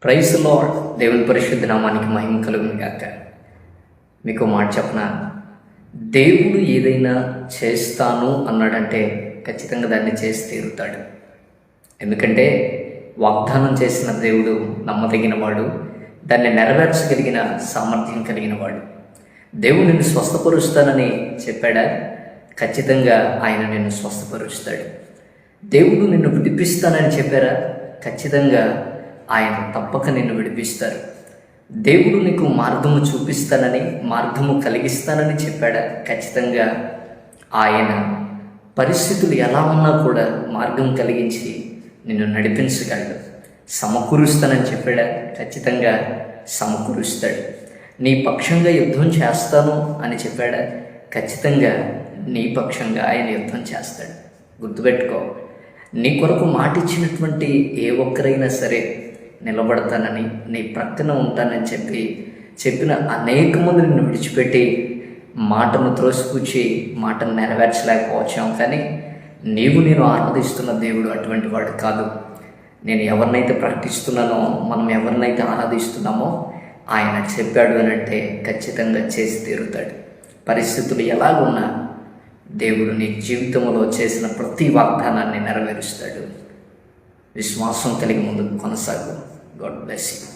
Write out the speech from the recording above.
Praise lord. దేవుని పరిశుద్ధ నామానికి మహిమ కలుగును గాక. మీకు మాట చెప్పనా, దేవుడు ఏదైనా చేస్తాను అన్నాడంటే ఖచ్చితంగా దాన్ని చేసి తీరుతాడు. ఎందుకంటే వాగ్దానం చేసిన దేవుడు నమ్మదగిన వాడు, దాన్ని నెరవేర్చగలిగిన సామర్థ్యం కలిగిన వాడు. దేవుడు నిన్ను స్వస్థపరుస్తానని చెప్పాడా? ఖచ్చితంగా ఆయన నిన్ను స్వస్థపరుస్తాడు. దేవుడు నిన్ను విడిపిస్తానని చెప్పారా? ఖచ్చితంగా ఆయన తప్పక నిన్ను విడిపిస్తారు. దేవుడు నీకు మార్గము చూపిస్తానని, మార్గము కలిగిస్తానని చెప్పాడా? ఖచ్చితంగా ఆయన పరిస్థితులు ఎలా ఉన్నా కూడా మార్గం కలిగించి నిన్ను నడిపించగలడు. సమకూరుస్తానని చెప్పాడా? ఖచ్చితంగా సమకూరుస్తాడు. నీ పక్షంగా యుద్ధం చేస్తాను అని చెప్పాడా? ఖచ్చితంగా నీ పక్షంగా ఆయన యుద్ధం చేస్తాడు. గుర్తుపెట్టుకో, నీ కొరకు మాట ఇచ్చినటువంటి ఏ ఒక్కరైనా సరే నిలబడతానని, నీ ప్రక్కన ఉంటానని చెప్పిన అనేక మంది నిన్ను విడిచిపెట్టి మాటను త్రోసిపుచ్చి మాటను నెరవేర్చలేకపోవచ్చాం. కానీ నేను ఆరాధిస్తున్న దేవుడు అటువంటి వాడు కాదు. నేను ఎవరినైతే ప్రకటిస్తున్నానో, మనం ఎవరినైతే ఆరాధిస్తున్నామో ఆయన చెప్పాడు అని అంటే ఖచ్చితంగా చేసి తీరుతాడు. పరిస్థితులు ఎలాగున్నా దేవుడు నీ జీవితంలో చేసిన ప్రతి వాగ్దానాన్ని నెరవేరుస్తాడు. విశ్వాసం కలిగి ముందుకు కొనసాగు. God bless you.